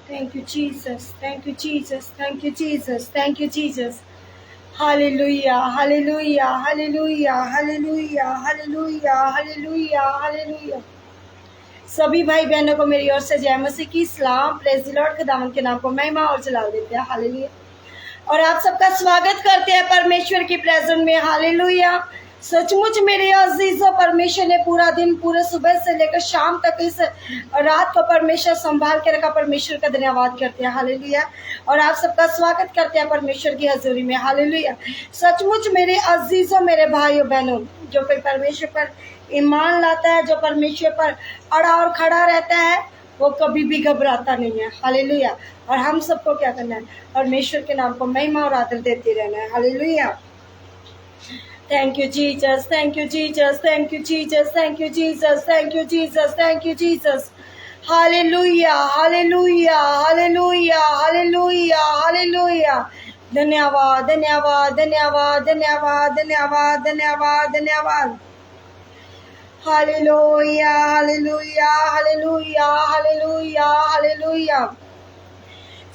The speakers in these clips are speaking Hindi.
Thank you, Jesus. Thank you, Jesus. Thank you, Jesus. Thank you, Jesus. Hallelujah. Hallelujah. Hallelujah. Hallelujah. Hallelujah. Hallelujah. Hallelujah. सभी भाई बहनों को मेरी ओर से जय मसीह की सलाम। Praise the Lord. खुदावंद के नाम को महिमा और जलाल देते हैं। हालेलुया। और आप सबका स्वागत करते हैं परमेश्वर की प्रेजेंस में। हालेलुया। सचमुच मेरे अजीजों, परमेश्वर ने पूरा दिन, पूरे सुबह से लेकर शाम तक इस रात को परमेश्वर संभाल के रखा। परमेश्वर का धन्यवाद करते हैं। हालेलुया। और आप सबका स्वागत करते हैं परमेश्वर की हजूरी में। हालेलुया। सचमुच मेरे अजीजों, मेरे भाइयों बहनों, जो कोई परमेश्वर पर ईमान लाता है, जो परमेश्वर पर अड़ा और खड़ा रहता है, वो कभी भी घबराता नहीं है। हालेलुया। और हम सबको क्या करना है? परमेश्वर के नाम को महिमा और आदर देते रहना है। Hallelujah. Thank you, Jesus. Thank you, Jesus. Thank you, Jesus. Thank you, Jesus. Thank you, Jesus. Thank you, Jesus. Hallelujah. Hallelujah. Hallelujah. Hallelujah. Hallelujah. धन्यवाद, धन्यवाद, धन्यवाद, धन्यवाद, धन्यवाद, धन्यवाद, धन्यवाद। Hallelujah, hallelujah, hallelujah, hallelujah, hallelujah.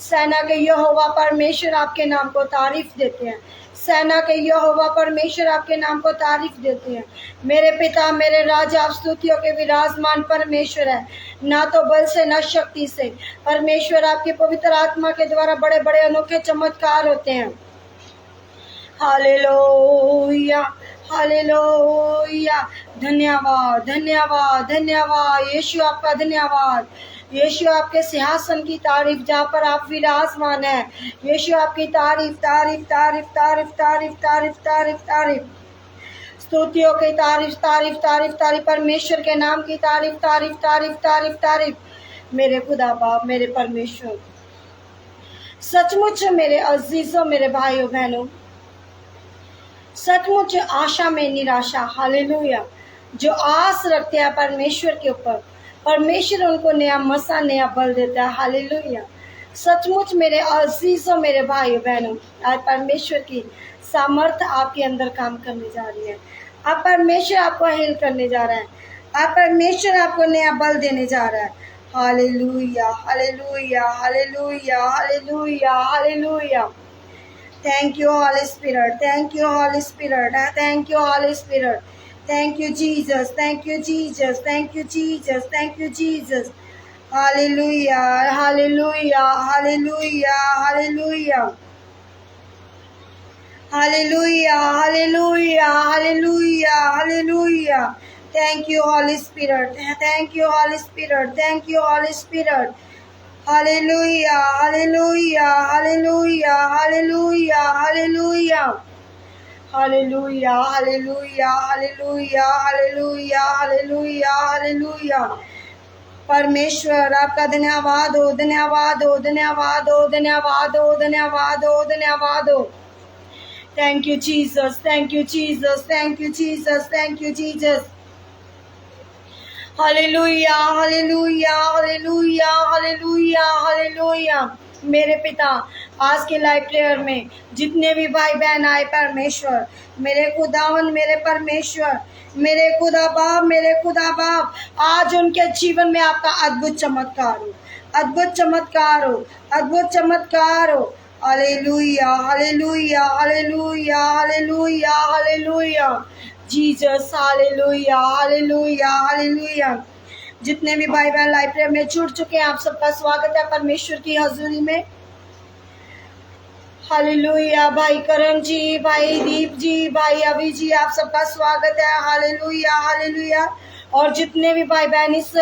सेना के यहोवा परमेश्वर आपके नाम को तारीफ देते हैं। सेना के यहोवा परमेश्वर आपके नाम को तारीफ देते हैं। मेरे पिता, मेरे राजा, आप स्तुतियों के विराजमान परमेश्वर है। ना तो बल से, ना शक्ति से। परमेश्वर आपकी पवित्र आत्मा के द्वारा बड़े बड़े अनोखे चमत्कार होते हैं। Hallelujah, hallelujah. धन्यवाद, धन्यवाद, धन्यवाद। यीशु आपका धन्यवाद। यीशु आपके सिंहासन की तारीफ, जहाँ पर आप विराजमान है। यीशु आपकी तारीफ, तारीफ, तारीफ, तारीफ, तारीफ, तारीफ, तारीफ, तारीफ। स्तुतियों की तारीफ, तारीफ, तारीफ, तारीफ। परमेश्वर के नाम की तारीफ, तारीफ, तारीफ, तारीफ, तारीफ। मेरे खुदा बाप, मेरे परमेश्वर। सचमुच मेरे अजीजों, मेरे भाइयों बहनों, सचमुच आशा में निराशा। हालेलुया। जो आस रखते हैं परमेश्वर के ऊपर, परमेश्वर उनको नया मसा, नया बल देता है। हालेलुया। सचमुच मेरे अजीजों, मेरे भाइयों बहनों, आज परमेश्वर की सामर्थ आपके अंदर काम करने जा रही है। अब परमेश्वर आपको हील करने जा रहा है। अब परमेश्वर आपको नया बल देने जा रहा है। Hallelujah, hallelujah, hallelujah, hallelujah, hallelujah. Thank you, Holy Spirit. Thank you, Holy Spirit. Thank you, Holy Spirit. Thank you, Jesus. Thank you, Jesus. Thank you, Jesus. Thank you, Jesus. Hallelujah, hallelujah, hallelujah, hallelujah. Hallelujah, hallelujah, hallelujah, hallelujah. Thank you, Holy Spirit. Thank you, Holy Spirit. Thank you, Holy Spirit. Hallelujah, hallelujah, hallelujah, hallelujah, hallelujah. Hallelujah, hallelujah, hallelujah, hallelujah, hallelujah, hallelujah. परमेश्वर आपका धन्यवाद हो, धन्यवाद हो, धन्यवाद हो, धन्यवाद हो, धन्यवाद हो, धन्यवाद हो। Thank you, Jesus. Thank you, Jesus. Thank you, Jesus. Thank you, Jesus. Hallelujah, hallelujah, hallelujah, hallelujah, hallelujah. मेरे पिता, आज के लाइव प्रेयर में जितने भी भाई बहन आए परमेश्वर, मेरे खुदावन, मेरे परमेश्वर, मेरे खुदा बाप, मेरे खुदा बाप, आज उनके जीवन में आपका अद्भुत चमत्कार हो, अद्भुत चमत्कार हो, अद्भुत चमत्कार हो। Hallelujah, hallelujah, hallelujah, hallelujah, hallelujah. Jesus, hallelujah, hallelujah, hallelujah. जितने भी भाई बहन लाइव प्रेयर में जुड़ चुके हैं, आप सबका स्वागत है परमेश्वर की हजूरी में। हालेलुया। भाई करण जी, भाई दीप जी, भाई अभी जी, आप सबका स्वागत है। Hallelujah, hallelujah. और जितने भी भाई बहन इस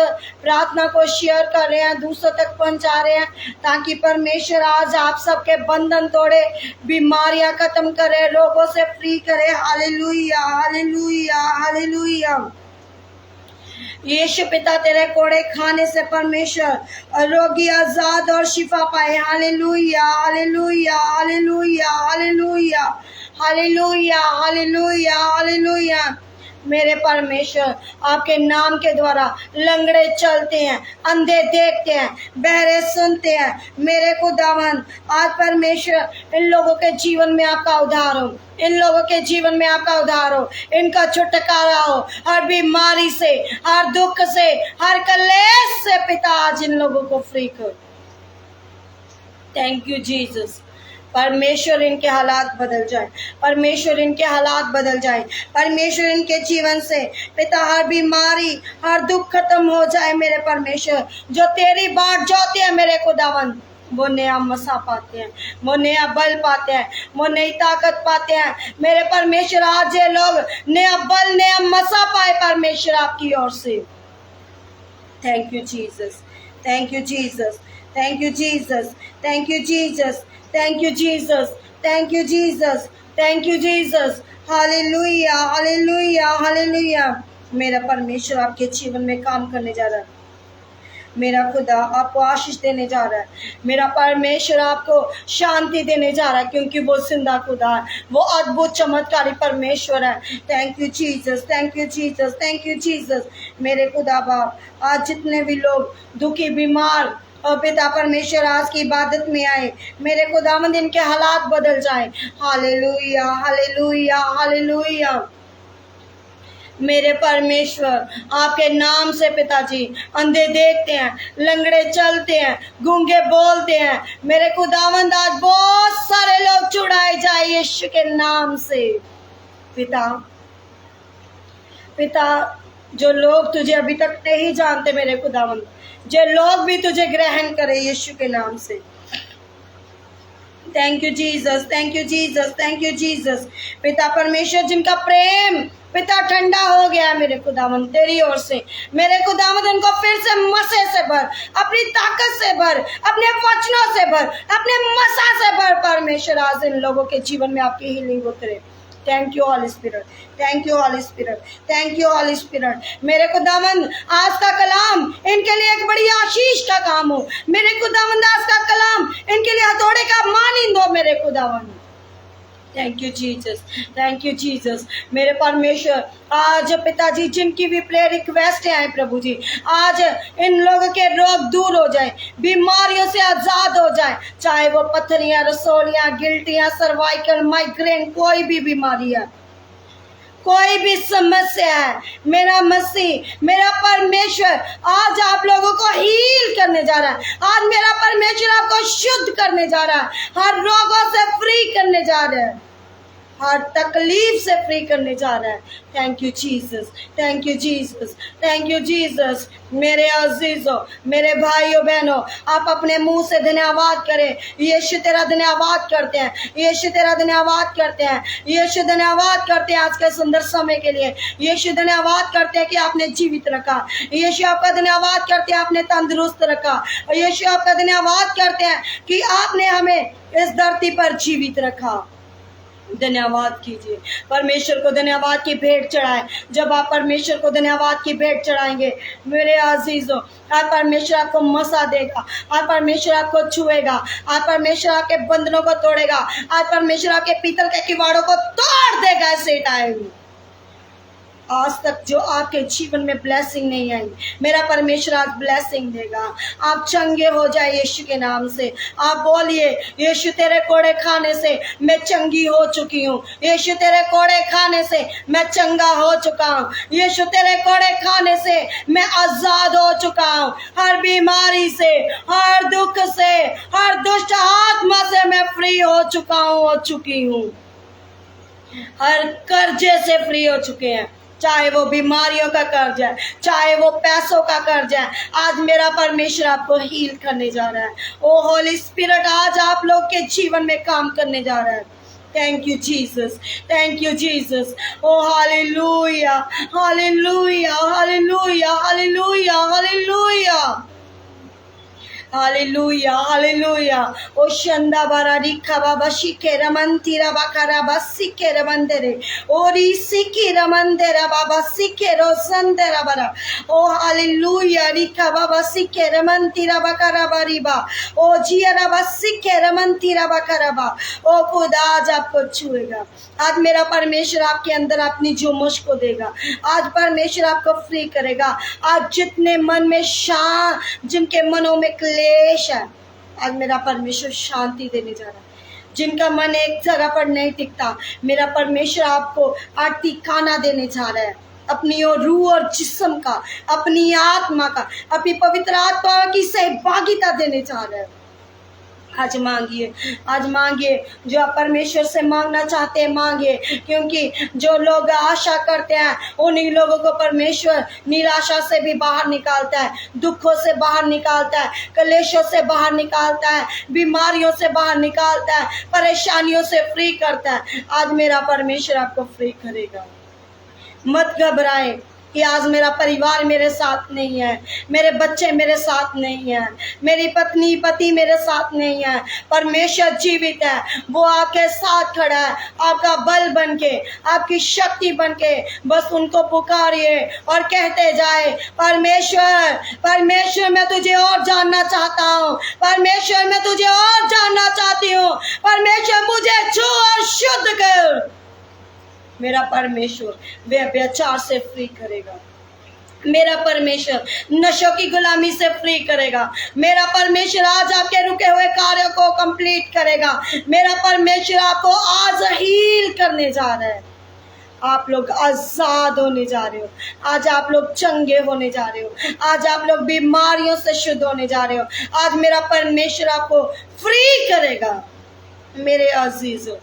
प्रार्थना को शेयर कर रहे हैं, दूसरों तक पहुंचा रहे हैं, ताकि परमेश्वर आज आप सबके बंधन तोड़े, बीमारियां खत्म करे, रोगों से फ्री करे। Hallelujah, hallelujah, hallelujah. यीशु पिता, तेरे कोड़े खाने से परमेश्वर रोगी आजाद और शिफा पाए। Hallelujah, hallelujah, hallelujah, hallelujah, hallelujah, hallelujah, hallelujah. मेरे परमेश्वर, आपके नाम के द्वारा लंगड़े चलते हैं, अंधे देखते हैं, बहरे सुनते हैं। मेरे खुदावन, आज परमेश्वर इन लोगों के जीवन में आपका उद्धार हो, इन लोगों के जीवन में आपका उद्धार हो, इनका छुटकारा हो हर बीमारी से, हर दुख से, हर कलेश से। पिता, आज इन लोगों को फ्री कर। Thank you Jesus. परमेश्वर इनके हालात बदल जाए, परमेश्वर इनके हालात बदल जाए, परमेश्वर इनके जीवन से पिता हर बीमारी हर दुख खत्म हो जाए मेरे परमेश्वर। जो तेरी बाट जोते हैं मेरे खुदावन, वो नया मसा पाते हैं, वो नया बल पाते हैं, वो नई ताकत पाते हैं मेरे परमेश्वर। आज ये लोग नया बल नया मसा पाए परमेश्वर आपकी ओर से। Thank you Jesus, thank you Jesus, thank you Jesus, thank you Jesus, thank you Jesus, thank you Jesus, thank you Jesus. Hallelujah, hallelujah, hallelujah. मेरा परमेश्वर आपके जीवन में काम करने जा रहा है। मेरा खुदा आपको आशीष देने जा रहा है, मेरा परमेश्वर आपको शांति देने जा रहा है, क्योंकि वो जिंदा खुदा है, वो अद्भुत चमत्कारी परमेश्वर है। Thank you Jesus, thank you Jesus, thank you Jesus. मेरे खुदा बाप, आज जितने भी लोग दुखी बीमार और पिता परमेश्वर आज की इबादत में आए, मेरे खुदावंद इनके हालात बदल जाए। Hallelujah, hallelujah, hallelujah. मेरे परमेश्वर आपके नाम से पिताजी अंधे देखते हैं, लंगड़े चलते हैं, गूंगे बोलते हैं। मेरे खुदावंद आज बहुत सारे लोग छुड़ाए जाए यीशु के नाम से। पिता, पिता, जो लोग तुझे अभी तक नहीं जानते मेरे खुदावंद, जो लोग भी तुझे ग्रहण करे यीशु के नाम से। Thank you Jesus, thank you Jesus, thank you Jesus. पिता परमेश्वर जिनका प्रेम पिता ठंडा हो गया है मेरे खुदावंद तेरी ओर से, मेरे खुदावंद उनको फिर से मसे से भर, अपनी ताकत से भर, अपने वचनों से भर, अपने मसा से भर परमेश्वर। आज इन लोगों के जीवन में आपकी हीलिंग उतरे। Thank you holy spirit, thank you holy spirit, thank you holy spirit. मेरे खुदावंद आज का कलाम इनके लिए एक बड़ी आशीष का काम हो। मेरे खुदावंद आज का कलाम इनके लिए हथौड़े का मानिंद हो मेरे खुदावंद। Thank you Jesus, thank you Jesus. मेरे परमेश्वर आज पिताजी जिनकी भी प्रेयर रिक्वेस्ट है प्रभु जी, आज इन लोगों के रोग दूर हो जाए, बीमारियों से आजाद हो जाए, चाहे वो पथरियां, रसोलियां, गिल्टियां, सर्वाइकल, माइग्रेन, कोई भी बीमारी है, कोई भी समस्या है, मेरा मसीह मेरा परमेश्वर आज आप लोगों को हील करने जा रहा है। आज मेरा परमेश्वर आपको शुद्ध करने जा रहा है, हर रोगों से फ्री करने जा रहा है, हर तकलीफ से फ्री करने जा रहा है। Thank you Jesus, thank you Jesus, thank you Jesus. मेरे अजीजों, मेरे भाइयों बहनों, आप अपने मुंह से धन्यवाद करें। यीशु तेरा धन्यवाद करते हैं, यीशु तेरा धन्यवाद करते हैं, यीशु धन्यवाद करते हैं आज के सुंदर समय के लिए। यीशु धन्यवाद करते हैं कि आपने जीवित रखा। यीशु आपका धन्यवाद करते हैं आपने तंदुरुस्त रखा। यीशु आपका धन्यवाद करते हैं कि आपने हमें इस धरती पर जीवित रखा। धन्यवाद कीजिए, परमेश्वर को धन्यवाद की भेंट चढ़ाएं। जब आप परमेश्वर को धन्यवाद की भेंट चढ़ाएंगे मेरे अजीजों, आज परमेश्वर आपको मसा देगा, आज परमेश्वर आपको छुएगा, आज परमेश्वर आपके बंधनों को तोड़ेगा, आज परमेश्वर आपके पीतल के किवाड़ों को तोड़ देगा। ऐसे टाइम आज तक जो आपके जीवन में ब्लेसिंग नहीं आई, मेरा परमेश्वर आज ब्लेसिंग देगा। आप चंगे हो जाए यीशु के नाम से। आप बोलिए, यीशु तेरे कोड़े खाने से मैं चंगी हो चुकी हूँ, यीशु तेरे कोड़े खाने से मैं चंगा हो चुका हूँ, यीशु तेरे कोड़े खाने से मैं आजाद हो चुका हूँ। हर बीमारी से, हर दुख से, हर दुष्ट आत्मा से मैं फ्री हो चुका हूँ, हो चुकी हूँ। हर कर्जे से फ्री हो चुके हैं, चाहे वो बीमारियों का कर्ज है, चाहे वो पैसों का कर्ज है। आज मेरा परमेश्वर आपको हील करने जा रहा है। ओ होली स्पिरिट आज आप लोग के जीवन में काम करने जा रहा है। Thank you Jesus, thank you Jesus. Oh hallelujah, hallelujah, hallelujah, hallelujah, hallelujah, hallelujah, hallelujah. Oh शंदा बारा रिखा बाबा शिके रमंती रबा करा बसिके रमंदरे ओरी सिके रमंदरा बाबा सिके रोसंदे रबरा। ओ हालेलुया, रिखा बाबा सिके रमंती रबा करा बरीबा ओ जिया रबा सिके रमंती रबा करबा। ओ खुदा आज आपको छुएगा। आज मेरा परमेश्वर आपके अंदर अपनी जुमोश को देगा। आज परमेश्वर आपको फ्री करेगा। आज जितने मन में जिनके मनों में क्लेश है, आज मेरा परमेश्वर शांति देने जा रहा है। जिनका मन एक जगह पर नहीं टिकता, मेरा परमेश्वर आपको आज ठिकाना देने जा रहा है। अपनी और रूह और जिस्म का, अपनी आत्मा का, अपनी पवित्र आत्मा की सहभागिता देने जा रहा है। आज मांगिए, आज मांगिए। जो आप परमेश्वर से मांगना चाहते हैं मांगिए, क्योंकि जो लोग आशा करते हैं उन्हीं लोगों को परमेश्वर निराशा से भी बाहर निकालता है, दुखों से बाहर निकालता है, कलेशों से बाहर निकालता है, बीमारियों से बाहर निकालता है, परेशानियों से फ्री करता है। आज मेरा परमेश्वर आपको फ्री करेगा। मत घबराएं कि आज मेरा परिवार मेरे साथ नहीं है, मेरे बच्चे मेरे साथ नहीं है, मेरी पत्नी पति मेरे साथ नहीं है। परमेश्वर जीवित है, वो आपके साथ खड़ा है, आपका बल बन के, आपकी शक्ति बन के। बस उनको पुकारिए और कहते जाए, परमेश्वर परमेश्वर मैं तुझे और जानना चाहता हूँ, परमेश्वर मैं तुझे और जानना चाहती हूँ, परमेश्वर मुझे छू और शुद्ध कर। मेरा परमेश्वर व्यभिचार से फ्री करेगा, मेरा परमेश्वर नशों की गुलामी से फ्री करेगा, मेरा परमेश्वर आज आपके रुके हुए कार्यों को कंप्लीट करेगा, मेरा परमेश्वर आपको आज हील करने जा रहा है। आप लोग आजाद होने जा रहे हो, आज आप लोग चंगे होने जा रहे हो, आज आप लोग बीमारियों से शुद्ध होने जा रहे हो। आज मेरा परमेश्वर आपको फ्री करेगा। मेरे अजीजों,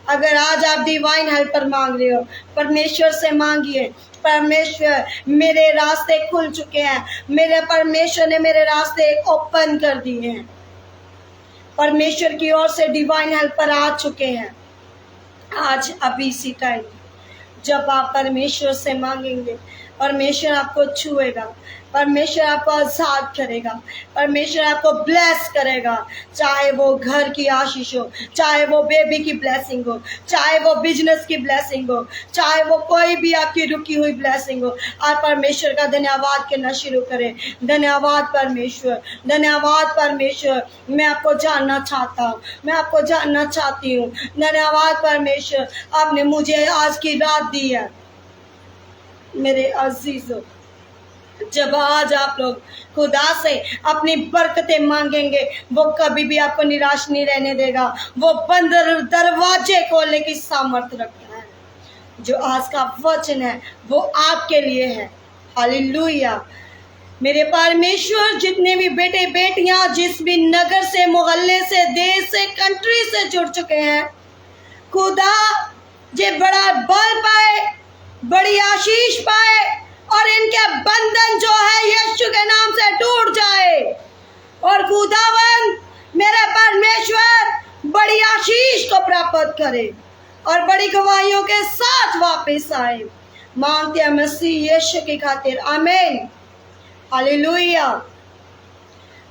अगर आज आप डिवाइन हेल्पर मांग रहे हो, परमेश्वर से मांगिए। परमेश्वर मेरे रास्ते खुल चुके हैं, मेरे परमेश्वर ने मेरे रास्ते ओपन कर दिए हैं। परमेश्वर की ओर से डिवाइन हेल्पर आ चुके हैं। आज अभी इसी टाइम जब आप परमेश्वर से मांगेंगे, परमेश्वर आपको छुएगा, परमेश्वर आपको आजाद करेगा, परमेश्वर आपको ब्लेस करेगा। चाहे वो घर की आशीष हो, चाहे वो बेबी की ब्लेसिंग हो, चाहे वो बिजनेस की ब्लेसिंग हो, चाहे वो कोई भी आपकी रुकी हुई ब्लेसिंग हो। आप परमेश्वर का धन्यवाद करना शुरू करें। धन्यवाद परमेश्वर, धन्यवाद परमेश्वर, मैं आपको जानना चाहता हूँ, मैं आपको जानना चाहती हूँ। धन्यवाद परमेश्वर, आपने मुझे आज की रात दी है। मेरे अजीजों, जब आज आप लोग खुदा से अपनी बरकतें मांगेंगे, वो कभी भी आपको निराश नहीं रहने देगा। वो बंद दरवाजे खोलने की सामर्थ्य रखता है। जो आज का वचन है वो आपके लिए है। हालेलुया। मेरे परमेश्वर, जितने भी बेटे बेटियां जिस भी नगर से, मोहल्ले से, देश से, कंट्री से जुड़ चुके हैं, खुदा जे बड़ा बल पाए, बड़ी आशीष पाए और इनके बंधन जो है यीशु के नाम से टूट जाए। और खुदावन मेरे परमेश्वर बड़ी आशीष को प्राप्त करे और बड़ी गवाहियों के साथ वापस आए। मांगते हैं मसीह यीशु की खातिर, आमीन। Hallelujah.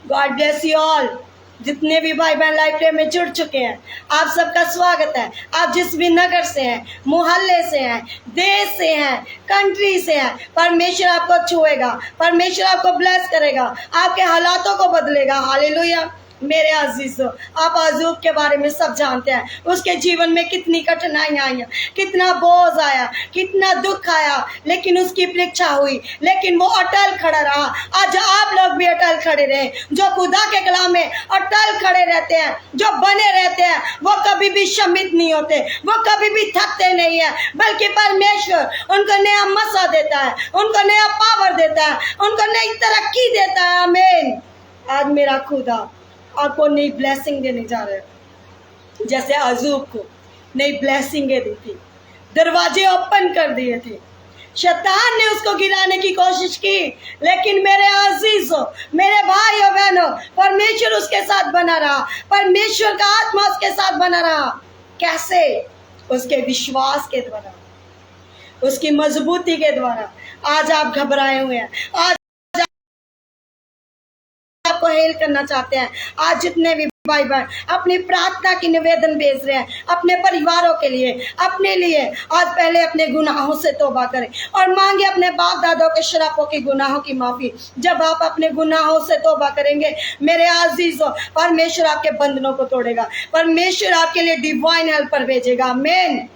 God bless you all. जितने भी भाई बहन लाइफ टाइम में जुड़ चुके हैं, आप सबका स्वागत है। आप जिस भी नगर से हैं, मोहल्ले से हैं, देश से हैं, कंट्री से हैं, परमेश्वर आपको छुएगा, परमेश्वर आपको ब्लेस करेगा, आपके हालातों को बदलेगा। हालेलुया। मेरे अजीजों, आप अजूब के बारे में सब जानते हैं। उसके जीवन में कितनी कठिनाइयां आई, कितना बोझ आया, कितना दुख आया, लेकिन उसकी परीक्षा हुई, लेकिन वो अटल खड़ा रहा। आज आप लोग भी अटल खड़े रहे। जो खुदा के कलाम में अटल खड़े रहते हैं, जो बने रहते हैं, वो कभी भी शमित नहीं होते, वो कभी भी थकते नहीं है, बल्कि परमेश्वर उनको नया मसा देता है, उनको नया पावर देता है, उनको नई तरक्की देता है। आमीन। आज मेरा खुदा आपको नई ब्लेसिंग देने जा रहे हैं। जैसे अजूब को नई ब्लेसिंगें दी थी, दरवाजे ओपन कर दिए थे, शैतान ने उसको गिराने की कोशिश की, लेकिन मेरे अजीजों, मेरे भाइयों बहनों, परमेश्वर उसके साथ बना रहा, परमेश्वर का आत्मा उसके साथ बना रहा। कैसे? उसके विश्वास के द्वारा, उसकी मजबूती के द्वारा। आज आप घबराए हुए हैं, आज आपको हेल करना चाहते हैं। आज जितने भी भाई बहन अपनी प्रार्थना की निवेदन भेज रहे हैं अपने परिवारों के लिए, अपने लिए, आज पहले अपने गुनाहों से तौबा करें और मांगे अपने बाप दादों के श्रापों की गुनाहों की माफी। जब आप अपने गुनाहों से तौबा करेंगे, मेरे अजीजों, परमेश्वर आपके बंधनों को तोड़ेगा, परमेश्वर आपके लिए डिवाइन हेल्पर भेजेगा। आमीन।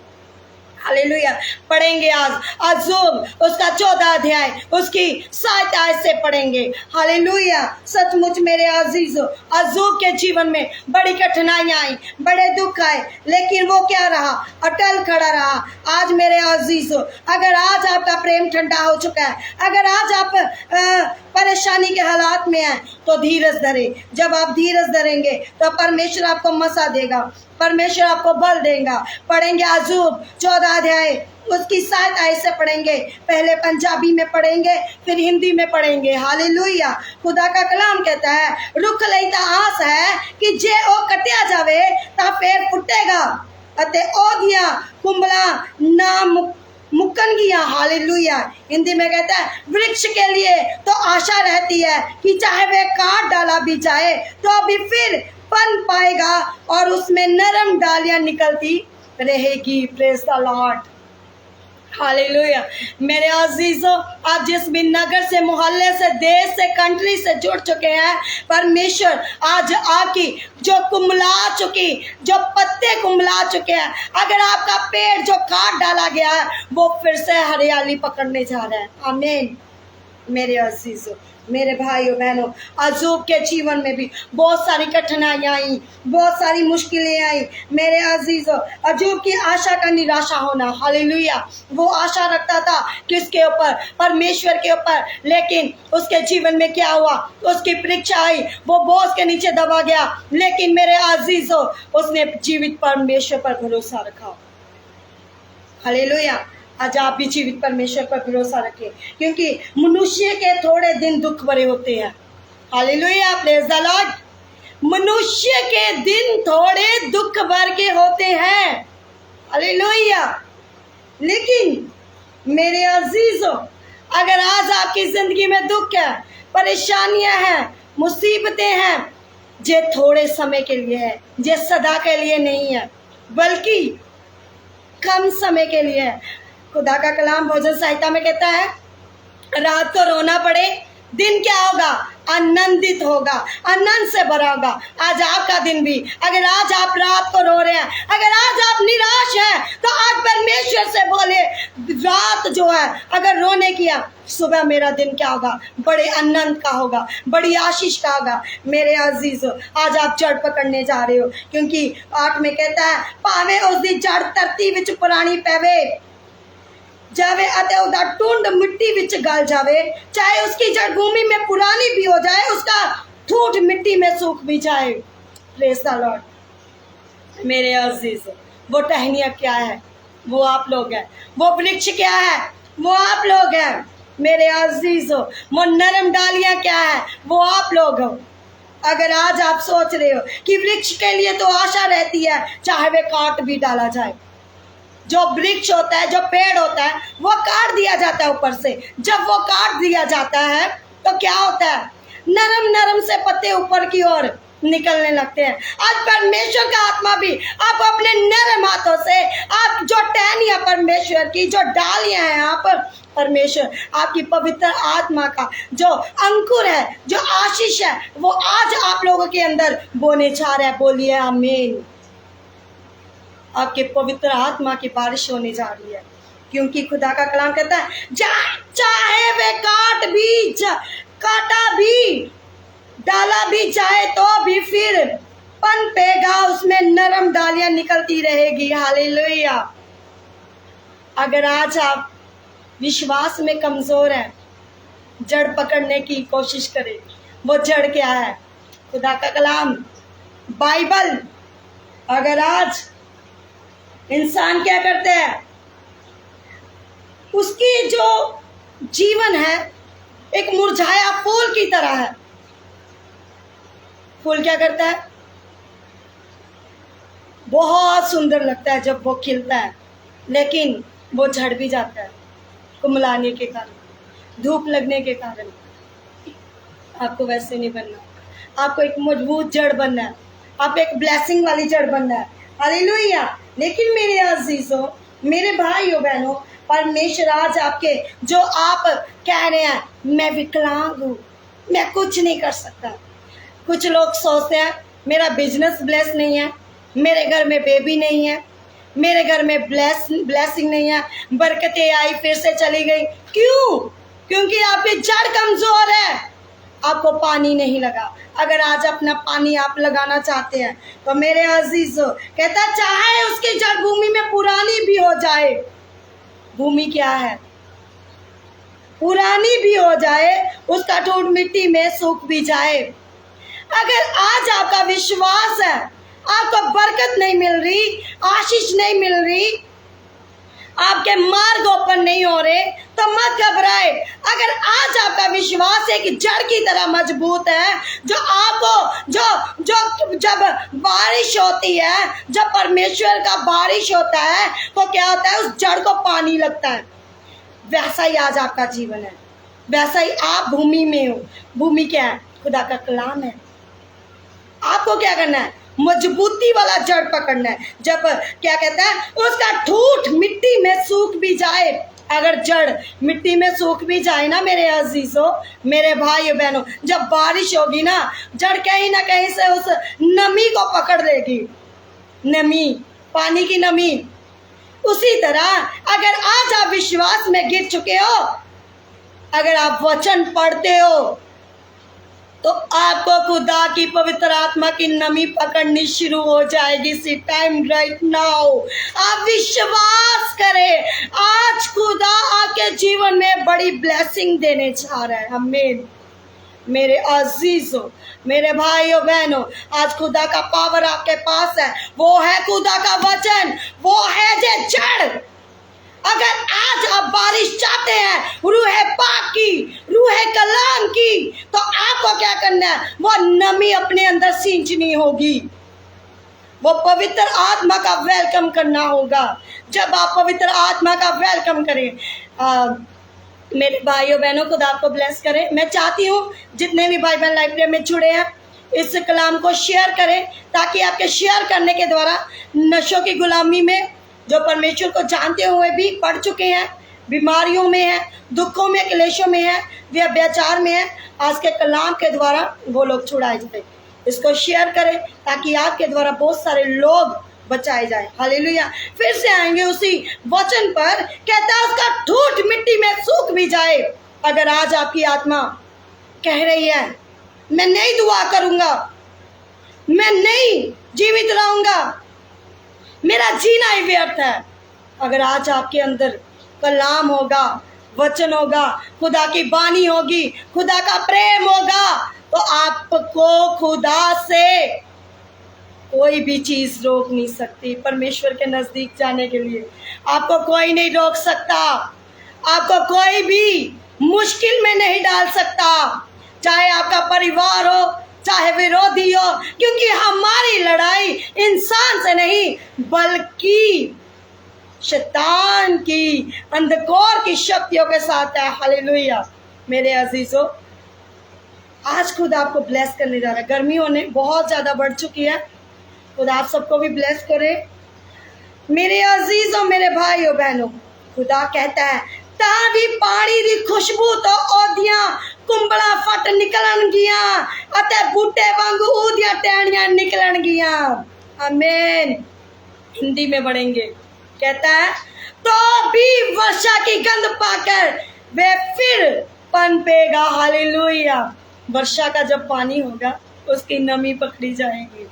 हालेलुया। पढ़ेंगे आज अज़ूब उसका 14 अध्याय उसकी 7 आयत से पढ़ेंगे। हालेलुया। सचमुच मेरे अजीजों, अज़ूब के जीवन में बड़ी कठिनाइयां आई, बड़े दुख आए, लेकिन वो क्या रहा? अटल खड़ा रहा। आज मेरे अजीजों, अगर आज आपका प्रेम ठंडा हो चुका है, अगर आज आप परेशानी के हालात में हैं, तो धीरज धरे। जब आप धीरज धरेंगे तो परमेश्वर आपको मसा देगा, परमेश्वर आपको बल देगा। पढ़ेंगे अज़ूब 14 अध्याय उसकी 7 आयत से पढ़ेंगे। पहले पंजाबी में पढ़ेंगे, फिर हिंदी में पढ़ेंगे। हालेलुया। खुदा का कलाम कहता है, रुख लई ता आस है कि जे ओ कटिया जावे ता फिर फुटेगा अते ओदियां कुंबला ना मुक्कनगियां। हालेलुया। हिंदी में कहता है, वृक्ष के लिए तो आशा रहती है कि चाहे वे काट डाला भी जाए तो अभी फिर पन पाएगा और उसमें नरम डालियां निकलती रहेगी। Praise the Lord. हालेलुया। मेरे अजीजों, आप जिस भी नगर से, मोहल्ले से, देश से, कंट्री से जुड़ चुके हैं, परमेश्वर आज आपकी जो कुंबला चुकी, जो पत्ते कुंबला चुके हैं, अगर आपका पेड़ जो काट डाला गया है, वो फिर से हरियाली पकड़ने जा रहा है। आमीन। मेरे अजीजों, मेरे भाइयों बहनों, अज़ूब के जीवन में भी बहुत सारी कठिनाइयाँ आई, बहुत सारी मुश्किलें आई। मेरे अजीजों, अज़ूब की आशा का निराशा होना। हालेलुया। वो आशा रखता था किसके ऊपर? परमेश्वर के ऊपर। लेकिन उसके जीवन में क्या हुआ? उसकी परीक्षा आई, वो बोझ के नीचे दबा गया। लेकिन मेरे अजीजों, उसने जीवित परमेश्वर पर भरोसा रखा। हालेलुया। आज आप भी जीवित परमेश्वर पर भरोसा रखें, क्योंकि मनुष्य के थोड़े दिन दुख भरे होते हैं। हालेलुया। Praise the Lord. मनुष्य के दिन थोड़े दुख भर के होते हैं। हालेलुया। लेकिन मेरे अजीजों, अगर आज आपकी जिंदगी में दुख है, परेशानियां हैं, मुसीबतें हैं, ये थोड़े समय के लिए है, ये सदा के लिए नहीं है, बल्कि कम समय के लिए है। खुदा का कलाम भोजन संहिता में कहता है, रात को रोना पड़े, दिन क्या होगा? आनंदित होगा, आनंद से भरा होगा। आज आपका दिन भी, अगर आज आप रात को रो रहे हैं, अगर आज आप निराश हैं, तो आज परमेश्वर से बोले, रात जो है अगर रोने किया, सुबह मेरा दिन क्या होगा? बड़े आनंद का होगा, बड़ी आशीष का होगा। मेरे अजीजों, आज आप जड़ पकड़ने जा रहे हो, क्योंकि 8 में कहता है, पावे उसकी जड़ धरती विच पुरानी पैवे जावे अते उदा टुंड मिट्टी विच गल जावे, चाहे उसकी जड़ भूमि में पुरानी भी हो जाए, उसका ठूठ मिट्टी में सूख भी जाए। Praise the Lord. मेरे अजीजों, वो टहनियाँ क्या है? वो आप लोग हैं। वो वृक्ष क्या है? वो आप लोग हैं। मेरे अजीजों, वो नरम डालियाँ क्या है? वो आप लोग हो। अगर आज आप सोच रहे हो कि वृक्ष के लिए तो आशा रहती है, चाहे वे काट भी डाला जाए। जो वृक्ष होता है, जो पेड़ होता है, वो काट दिया जाता है ऊपर से। जब वो काट दिया जाता है तो क्या होता है? नरम नरम से पत्ते ऊपर की ओर निकलने लगते हैं। आज परमेश्वर का आत्मा भी आप अपने नरम हाथों से, आप जो टहनियाँ परमेश्वर की, जो डालियाँ हैं, आप परमेश्वर आपकी पवित्र आत्मा का जो अंकुर है, जो आशीष है, वो आज आप लोगों के अंदर बोने जा रहा है। बोलिए आमीन। आपके पवित्र आत्मा की बारिश होने जा रही है, क्योंकि खुदा का कलाम कहता है, चाहे वे काटा भी डाला भी जाए तो भी फिर पनपेगा, उसमें नरम डालियां निकलती रहेगी। हालेलुया। अगर आज आप विश्वास में कमजोर हैं, जड़ पकड़ने की कोशिश करें। वो जड़ क्या है? खुदा का कलाम, बाइबल। अगर आज इंसान क्या करते हैं, उसकी जो जीवन है एक मुरझाया फूल की तरह है। फूल क्या करता है? बहुत सुंदर लगता है जब वो खिलता है, लेकिन वो झड़ भी जाता है कुमलाने के कारण, धूप लगने के कारण। आपको वैसे नहीं बनना, आपको एक मजबूत जड़ बनना है, आप एक ब्लेसिंग वाली जड़ बनना है। हालेलुया। लेकिन मेरे अजीजों, मेरे भाइयों बहनों, परमेश्वर आज आपके, जो आप कह रहे हैं मैं विकलांग हूँ, मैं कुछ नहीं कर सकता। कुछ लोग सोचते हैं मेरा बिजनेस ब्लेस नहीं है, मेरे घर में बेबी नहीं है, मेरे घर में ब्लेसिंग नहीं है, बरकतें आई फिर से चली गई। क्यों? क्योंकि आपकी जड़ कमजोर है, आपको पानी नहीं लगा। अगर आज अपना पानी आप लगाना चाहते हैं तो मेरे अजीजों, कहता चाहे उसकी जड़ भूमि में पुरानी भी हो जाए, भूमि क्या है, पुरानी भी हो जाए, उसका ठूंठ मिट्टी में सूख भी जाए। अगर आज आपका विश्वास है, आपको बरकत नहीं मिल रही, आशीष नहीं मिल रही, आपके मार्ग ओपन नहीं हो रहे, तो मत घबराए। अगर आज आपका विश्वास है कि जड़ की तरह मजबूत है, जो आपको जो जो जब बारिश होती है, जब परमेश्वर का बारिश होता है तो क्या होता है, उस जड़ को पानी लगता है। वैसा ही आज आपका जीवन है, वैसा ही आप भूमि में हो। भूमि क्या है? खुदा का कलाम है। आपको क्या करना है? मजबूती वाला जड़ पकड़ना है। जब क्या कहता है, उसका ठूंठ मिट्टी में सूख भी जाए। अगर जड़ मिट्टी में सूख भी जाए ना मेरे अजीजों, मेरे भाइयों बहनों, जब बारिश होगी ना, जड़ कहीं ना कहीं से उस नमी को पकड़ लेगी, नमी, पानी की नमी। उसी तरह अगर आज आप विश्वास में गिर चुके हो, अगर आप वचन पढ़ते हो, तो आपको खुदा की पवित्र आत्मा की नमी पकड़नी शुरू हो जाएगी। सी टाइम राइट नाउ। आप विश्वास करें, आज खुदा आपके जीवन में बड़ी ब्लेसिंग देने जा रहा है। आमीन। मेरे अजीजों, मेरे भाइयों बहनों, आज खुदा का पावर आपके पास है। वो है खुदा का वचन, वो है जे जड़। अगर आज आप बारिश चाहते हैं रूह पाक की, रूह कलाम की, तो आपको क्या करना है? वो नमी अपने अंदर सींचनी होगी, वो पवित्र आत्मा का वेलकम करना होगा। जब आप पवित्र आत्मा का वेलकम करें, मेरे भाइयों बहनों, खुदा आपको ब्लेस करें। मैं चाहती हूँ जितने भी भाई बहन लाइब्रेरी में जुड़े हैं, इस कलाम को शेयर करें, ताकि आपके शेयर करने के द्वारा नशों की गुलामी में, जो परमेश्वर को जानते हुए भी पड़ चुके हैं, बीमारियों में हैं, दुखों में, क्लेशों में हैं, व्यभिचार में हैं, आज के कलाम के द्वारा वो लोग छुड़ाए जाए। इसको शेयर करें ताकि आपके द्वारा बहुत सारे लोग बचाए जाए। हालेलुया। फिर से आएंगे उसी वचन पर, कहता है उसका ठूंठ मिट्टी में सूख भी जाए। अगर आज आपकी आत्मा कह रही है मैं नहीं दुआ करूंगा, मैं नहीं जीवित रहूंगा, मेरा जीना ही व्यर्थ है, अगर आज आपके अंदर कलाम होगा, वचन होगा, खुदा की बानी होगी, खुदा का प्रेम होगा, तो आपको खुदा से कोई भी चीज रोक नहीं सकती। परमेश्वर के नजदीक जाने के लिए आपको कोई नहीं रोक सकता, आपको कोई भी मुश्किल में नहीं डाल सकता, चाहे आपका परिवार हो, चाहे विरोधी हो, क्योंकि हमारी लड़ाई इंसान से नहीं बल्कि शैतान की, अंधकार की शक्तियों के साथ है। हालेलुया। मेरे अजीजों, आज खुद आपको ब्लेस करने जा रहा है। गर्मी होने बहुत ज़्यादा बढ़ चुकी है, खुदा आप सबको भी ब्लेस करे। मेरे अजीजों, मेरे भाइयों बहनों, खुदा कहता है तावी पानी दी खुशबू तो ओदियां कुंबड़ा फट निकलन गिया अते बूटे वांगू ऊदियां टहनियां निकलन गिया। आमीन। हिंदी में पढ़ेंगे। कहता है तो भी वर्षा की गंध पाकर वे फिर पनपेगा। हालेलुया। वर्षा का जब पानी होगा, उसकी नमी पकड़ी जाएगी,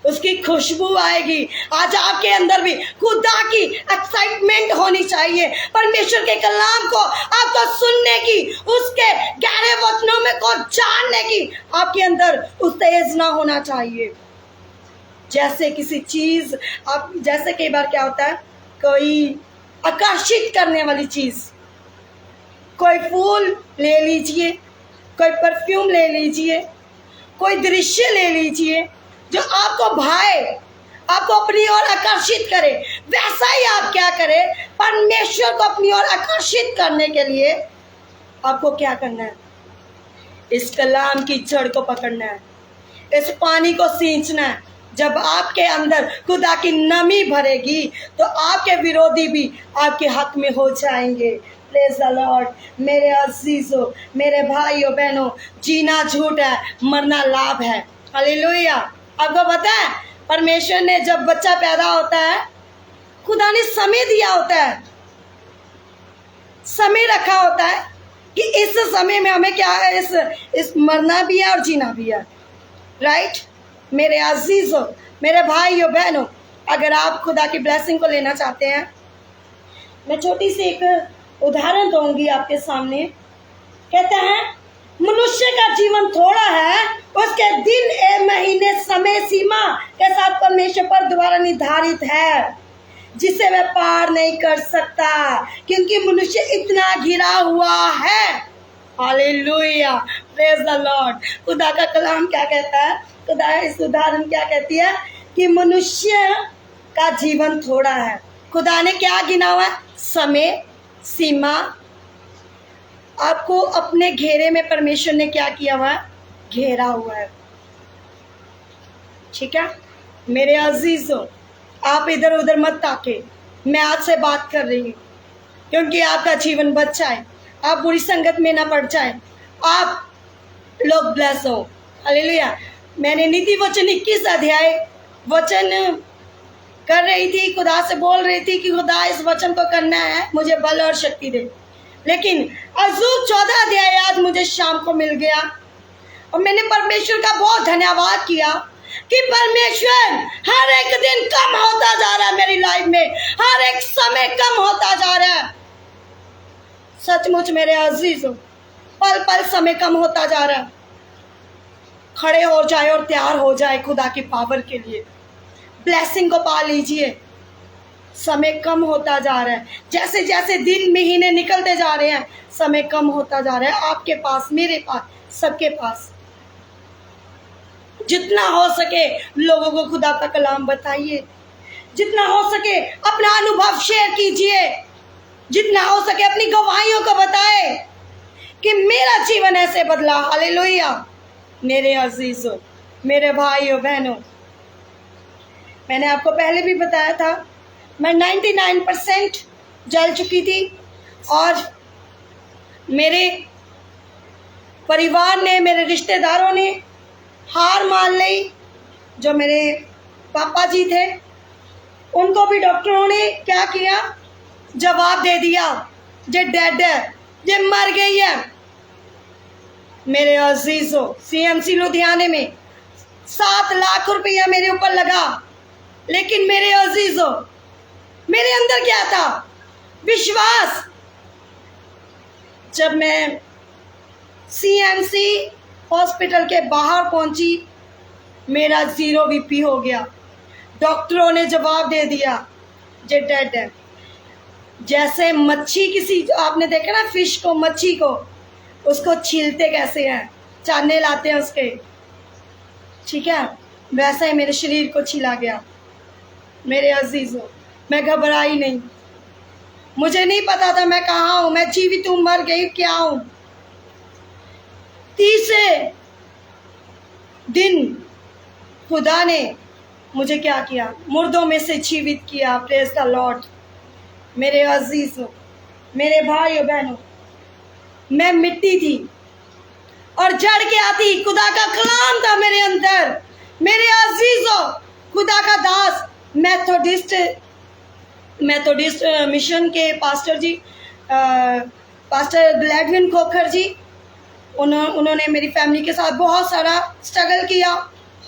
उसकी खुशबू आएगी। आज आपके अंदर भी खुदा की एक्साइटमेंट होनी चाहिए, परमेश्वर के कलाम को आपको सुनने की, उसके गहरे वचनों में को जानने की आपके अंदर उत्तेजना होना चाहिए। जैसे किसी चीज, आप जैसे कई बार क्या होता है, कोई आकर्षित करने वाली चीज, कोई फूल ले लीजिए, कोई परफ्यूम ले लीजिए, कोई दृश्य ले लीजिए जो आपको भाए, आपको अपनी ओर आकर्षित करे। वैसा ही आप क्या करें, परमेश्वर को अपनी ओर आकर्षित करने के लिए आपको क्या करना है? इस कलाम की जड़ को पकड़ना है, इस पानी को सींचना है। जब आपके अंदर खुदा की नमी भरेगी तो आपके विरोधी भी आपके हक में हो जाएंगे। Praise the Lord. मेरे अजीजों, मेरे भाइयों बहनों, जीना झूठ है, मरना लाभ है। हालेलुया। आपको पता है, परमेश्वर ने जब बच्चा पैदा होता है खुदा ने समय दिया होता है, समय रखा होता है कि इस समय में हमें क्या है, इस मरना भी है और जीना भी है। राइट मेरे अजीजों, मेरे भाइयों बहनों, अगर आप खुदा की ब्लेसिंग को लेना चाहते हैं, मैं छोटी सी एक उदाहरण दूंगी आपके सामने। कहते हैं मनुष्य का जीवन थोड़ा है, उसके दिन महीने समय सीमा के साथ परमेश्वर पर द्वारा निर्धारित है, जिसे वह पार नहीं कर सकता, क्योंकि मनुष्य इतना घिरा हुआ है। Hallelujah, praise the Lord. खुदा का कलाम क्या कहता है, खुदा इस उदाहरण क्या कहती है कि मनुष्य का जीवन थोड़ा है। खुदा ने क्या गिना हुआ है, समय सीमा। आपको अपने घेरे में परमेश्वर ने क्या किया हुआ है, घेरा हुआ है। ठीक है मेरे अजीजों, आप इधर उधर मत ताके, मैं आपसे बात कर रही हूँ, क्योंकि आपका जीवन बच जाए, आप बुरी संगत में ना पड़ जाए, आप लोग ब्लेस हो। हालेलुया। मैंने नीति वचन 21 अध्याय वचन कर रही थी, खुदा से बोल रही थी कि खुदा इस वचन को करना है, मुझे बल और शक्ति दे। लेकिन अज़ूब 14 अध्याय आज मुझे शाम को मिल गया और मैंने परमेश्वर का बहुत धन्यवाद किया कि परमेश्वर हर एक दिन कम होता जा रहा है मेरी लाइफ में, हर एक समय कम होता जा रहा है। सचमुच मेरे अजीजों, पल पल समय कम होता जा रहा है। खड़े हो जाए और तैयार हो जाए खुदा की पावर के लिए, ब्लेसिंग को पा लीजिए। समय कम होता जा रहा है, जैसे जैसे दिन महीने निकलते जा रहे हैं, समय कम होता जा रहा है। आपके पास, मेरे पास, सबके पास। जितना हो सके लोगों को खुदा का कलाम बताइए, जितना हो सके अपना अनुभव शेयर कीजिए, जितना हो सके अपनी गवाहियों को बताए कि मेरा जीवन ऐसे बदला। हालेलुया। मेरे अजीजों, मेरे भाइयों बहनों, मैंने आपको पहले भी बताया था, मैं 99% जल चुकी थी और मेरे परिवार ने, मेरे रिश्तेदारों ने हार मान ली। जो मेरे पापा जी थे उनको भी डॉक्टरों ने क्या किया, जवाब दे दिया, जे डेड है, जे मर गई है। मेरे अजीजों, CMC लुधियाने में 7 लाख रुपया मेरे ऊपर लगा, लेकिन मेरे अजीजों मेरे अंदर क्या था, विश्वास। जब मैं CMC हॉस्पिटल के बाहर पहुंची, मेरा 0 BP हो गया। डॉक्टरों ने जवाब दे दिया, जे डेड है। जैसे मच्छी, किसी आपने देखा ना फिश को, मच्छी को, उसको छीलते कैसे हैं, चाने लाते हैं उसके, ठीक है, वैसा ही मेरे शरीर को छीला गया। मेरे अजीजों, मैं घबराई नहीं, मुझे नहीं पता था मैं कहाँ हूँ, मैं जीवित हूँ, मर गई, क्या हूँ। तीसरे दिन खुदा ने मुझे क्या किया, मुर्दों में से जीवित किया। Praise the Lord. मेरे अजीजों, मेरे भाइयों बहनों, मैं मिट्टी थी और जड़ के आती खुदा का कलाम था मेरे अंदर। मेरे अजीजों, खुदा का दास, मेथोडिस्ट मिशन के पास्टर जी, पास्टर ग्लैडविन खोखर जी, उन्होंने मेरी फैमिली के साथ बहुत सारा स्ट्रगल किया।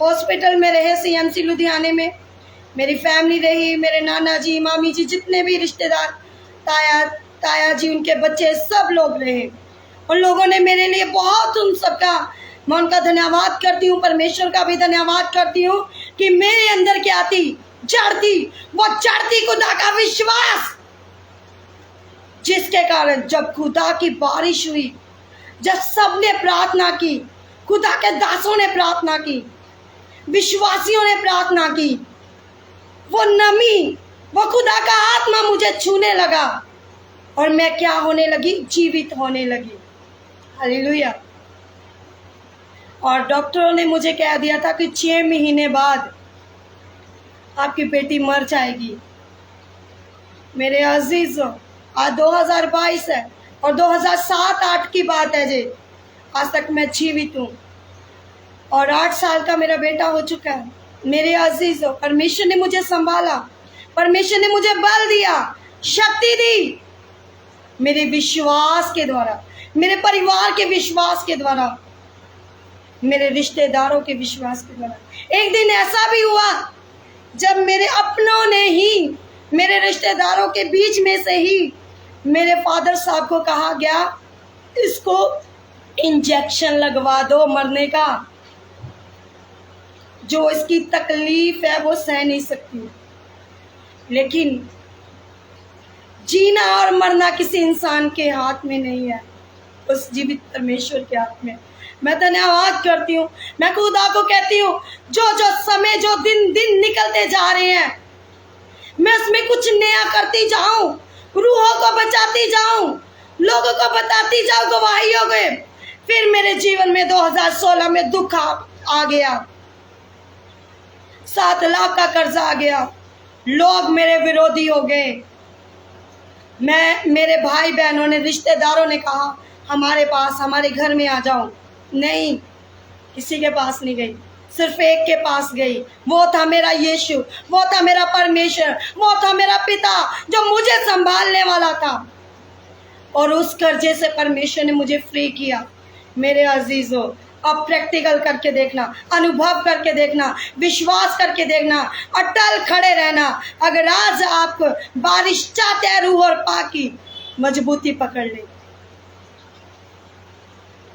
हॉस्पिटल में रहे, CMC लुधियाने में मेरी फैमिली रही, मेरे नाना जी, मामी जी, जितने भी रिश्तेदार, ताया जी, उनके बच्चे, सब लोग रहे। उन लोगों ने मेरे लिए बहुत, उन सबका मैं उनका धन्यवाद करती हूँ, परमेश्वर का भी धन्यवाद करती हूँ कि मेरे अंदर क्या थी, जड़ थी, वो जड़ थी खुदा का विश्वास, जिसके कारण जब खुदा की बारिश हुई, जब सबने प्रार्थना की, खुदा के दासों ने प्रार्थना की, विश्वासियों ने प्रार्थना की, वो नमी, वो खुदा का आत्मा मुझे छूने लगा और मैं क्या होने लगी, जीवित होने लगी। हालेलुया। और डॉक्टरों ने मुझे कह दिया था कि 6 महीने बाद आपकी बेटी मर जाएगी। मेरे अजीजों, आज 2022 है और 2007-8 की बात है जी, आज तक मैं जीवित हूँ और 8 साल का मेरा बेटा हो चुका है। मेरे अजीजों, परमेश्वर ने मुझे संभाला, परमेश्वर ने मुझे बल दिया, शक्ति दी, मेरे विश्वास के द्वारा, मेरे परिवार के विश्वास के द्वारा, मेरे रिश्तेदारों के विश्वास के द्वारा। एक दिन ऐसा भी हुआ जब मेरे अपनों ने ही, मेरे रिश्तेदारों के बीच में से ही मेरे फादर साहब को कहा गया, इसको इंजेक्शन लगवा दो मरने का, जो इसकी तकलीफ है वो सह नहीं सकती। लेकिन जीना और मरना किसी इंसान के हाथ में नहीं है, उस जीवित परमेश्वर के हाथ में। मैं धन्यवाद करती हूँ, मैं खुदा को कहती हूँ, जो जो समय, जो दिन दिन निकलते जा रहे हैं, मैं उसमें कुछ नया करती जाऊं, रूहों को बचाती जाऊं, लोगों को बताती जाऊं गवाहियों के। फिर मेरे जीवन में 2016 में दुख आ गया, 7 लाख का कर्जा आ गया, लोग मेरे विरोधी हो गए। मेरे भाई बहनों ने, रिश्तेदारों ने कहा हमारे पास, हमारे घर में आ जाओ। नहीं, किसी के पास नहीं गई, सिर्फ एक के पास गई। वो था मेरा यीशु, वो था मेरा परमेश्वर, वो था मेरा पिता जो मुझे संभालने वाला था। और उस कर्जे से परमेश्वर ने मुझे फ्री किया। मेरे अजीजों, अब प्रैक्टिकल करके देखना, अनुभव करके देखना, विश्वास करके देखना, अटल खड़े रहना। अगर आज आप बारिश चाहते हैं, रूह और पाकी, मजबूती पकड़ ले।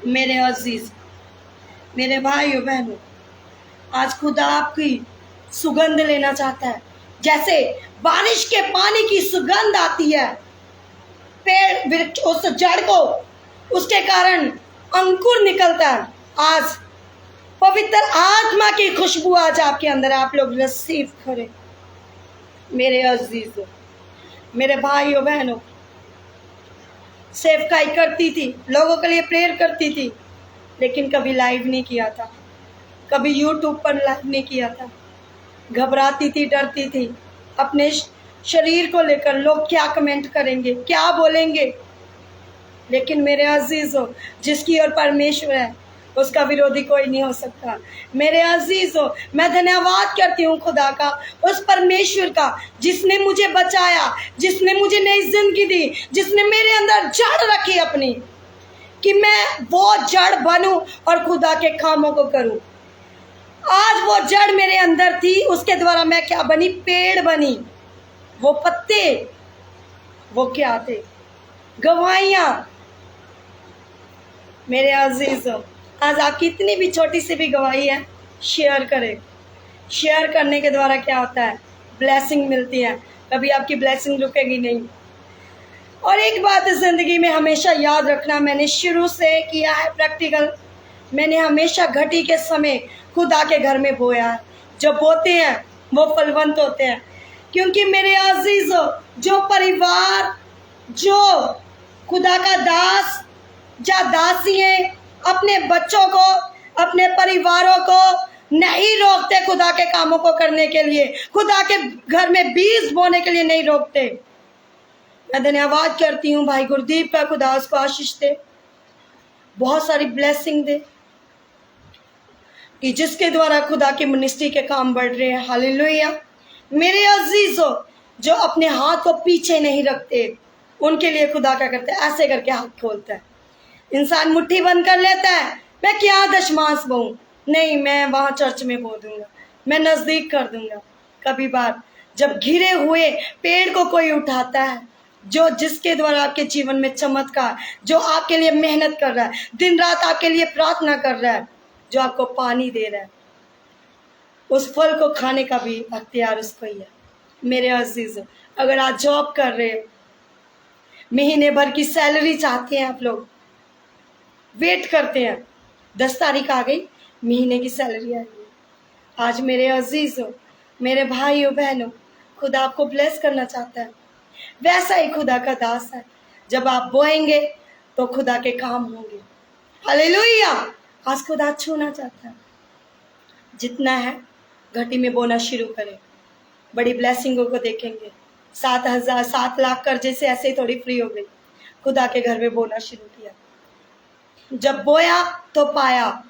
मेरे अजीज, मेरे भाइयों बहनों, आज खुदा आपकी सुगंध लेना चाहता है। जैसे बारिश के पानी की सुगंध आती है, पेड़ वृक्ष उस जड़ को, उसके कारण अंकुर निकलता है। आज पवित्र आत्मा की खुशबू आज आपके अंदर, आप लोग रिसीव करें। मेरे अजीजों, मेरे भाइयों बहनों, सेवकाई करती थी, लोगों के लिए प्रेयर करती थी, लेकिन कभी लाइव नहीं किया था, कभी यूट्यूब पर लाइव नहीं किया था। घबराती थी, डरती थी अपने शरीर को लेकर, लोग क्या कमेंट करेंगे, क्या बोलेंगे। लेकिन मेरे अजीजों, जिसकी ओर परमेश्वर है उसका विरोधी कोई नहीं हो सकता। मेरे अजीजों, मैं धन्यवाद करती हूँ खुदा का, उस परमेश्वर का जिसने मुझे बचाया, जिसने मुझे नई जिंदगी दी, जिसने मेरे अंदर जड़ रखी अपनी, कि मैं वो जड़ बनूं और खुदा के कामों को करूं। आज वो जड़ मेरे अंदर थी, उसके द्वारा मैं क्या बनी? पेड़ बनी। वो पत्ते, वो क्या थे? गवाहियां। मेरे अजीजों, आज आपकी इतनी भी छोटी सी भी गवाही है, शेयर करें। शेयर करने के द्वारा क्या होता है? ब्लेसिंग मिलती है, कभी आपकी ब्लेसिंग रुकेगी नहीं। और एक बात ज़िंदगी में हमेशा याद रखना, मैंने शुरू से किया है प्रैक्टिकल, मैंने हमेशा घटी के समय खुदा के घर में बोया है। जब बोते हैं वो फलवंत होते हैं, क्योंकि मेरे अजीजों, जो परिवार, जो खुदा का दास या दासी है, अपने बच्चों को, अपने परिवारों को नहीं रोकते खुदा के कामों को करने के लिए, खुदा के घर में बीज बोने के लिए नहीं रोकते। मैं धन्यवाद करती हूँ भाई गुरदीप का, खुदा उसको आशीष दे, बहुत सारी ब्लेसिंग दे, कि जिसके द्वारा खुदा की मिनिस्ट्री के काम बढ़ रहे हैं। हालेलुया। मेरे अजीजों, जो अपने हाथ को पीछे नहीं रखते, उनके लिए खुदा क्या करता है? ऐसे करके हाथ खोलता है। इंसान मुट्ठी बंद कर लेता है, मैं क्या दशमांश बोऊं, नहीं मैं वहां चर्च में बो दूंगा, मैं नजदीक कर दूंगा। कभी बार जब घिरे हुए पेड़ को कोई उठाता है, जो जिसके द्वारा आपके जीवन में चमत्कार, जो आपके लिए मेहनत कर रहा है, दिन रात आपके लिए प्रार्थना कर रहा है, जो आपको पानी दे रहा है, उस फल को खाने का भी अख्तियार उसको ही है। मेरे अजीजों, अगर आप जॉब कर रहे हो, महीने भर की सैलरी चाहते हैं, आप लोग वेट करते हैं, 10 तारीख आ गई, महीने की सैलरी आ गई। आज मेरे अजीजों, मेरे भाइयों बहनों, खुदा आपको ब्लेस करना चाहता है। वैसा ही खुदा का दास है, जब आप बोएंगे तो खुदा के काम होंगे। हालेलुया। आज खुदा छूना चाहता है। जितना है घटी में बोना शुरू करें, बड़ी ब्लेसिंगों को देखेंगे। 7 लाख कर्जे से ऐसे ही थोड़ी फ्री हो गई, खुदा के घर में बोना शुरू किया। जब बोया तो पाया,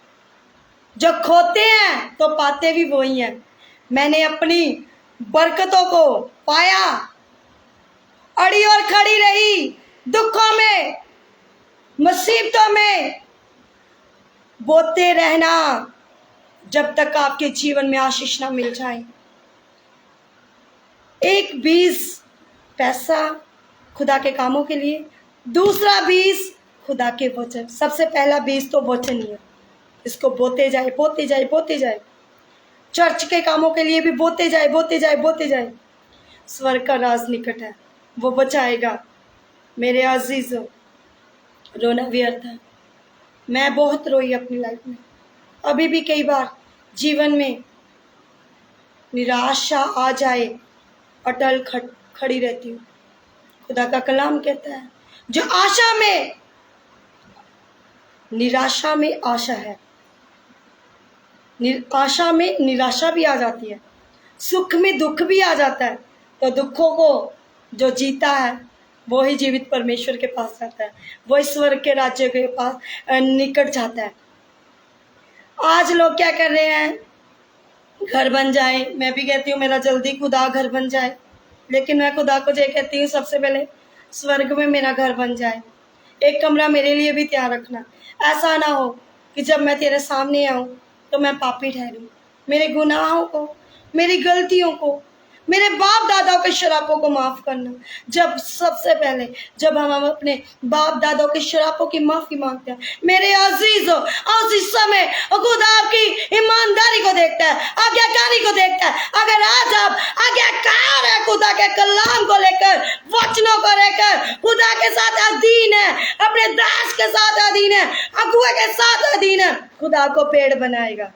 जब खोते हैं तो पाते भी वही हैं। मैंने अपनी बरकतों को पाया, अड़ी और खड़ी रही, दुखों में मुसीबतों में बोते रहना जब तक आपके जीवन में आशीष ना मिल जाए। एक बीज पैसा खुदा के कामों के लिए, दूसरा बीज खुदा के वचन। सबसे पहला बीज तो वचन ही है, इसको बोते जाए बोते जाए बोते जाए। चर्च के कामों के लिए भी बोते जाए बोते जाए बोते जाए। स्वर्ग का राज निकट है, वो बचाएगा। मेरे अजीजों, रोना व्यर्थ है। मैं बहुत रोई अपनी लाइफ में, अभी भी कई बार जीवन में निराशा आ जाए, अटल खड़ी रहती हूँ। खुदा का कलाम कहता है, जो आशा में, निराशा में आशा है, आशा में निराशा भी आ जाती है, सुख में दुख भी आ जाता है। तो दुखों को जो जीता है वो ही जीवित परमेश्वर के पास जाता है, वो ईश्वर के राज्य के पास निकट जाता है। आज लोग क्या कर रहे हैं, घर बन जाए। मैं भी कहती हूँ मेरा जल्दी खुदा घर बन जाए, लेकिन मैं खुदा को ये कहती हूँ सबसे पहले स्वर्ग में मेरा घर बन जाए। एक कमरा मेरे लिए भी तैयार रखना। ऐसा ना हो कि जब मैं तेरे सामने आऊँ तो मैं पापी ठहरूं। मेरे गुनाहों को, मेरी गलतियों को, मेरे बाप दादाओं के श्रापों को माफ करना। जब सबसे पहले जब हम अपने बाप दादाओं के श्रापों की माफी मांगते हैं, मेरे अजीजों, उस समय खुदा आपकी ईमानदारी को देखता है, आज्ञाकारी को देखता है। अगर आज आप आज्ञाकार है, खुदा के कलाम को लेकर, वचनों को लेकर खुदा के साथ अधीन है, अपने दास के साथ अधीन है, अगुए के साथ अधीन है, खुदा को पेड़ बनाएगा।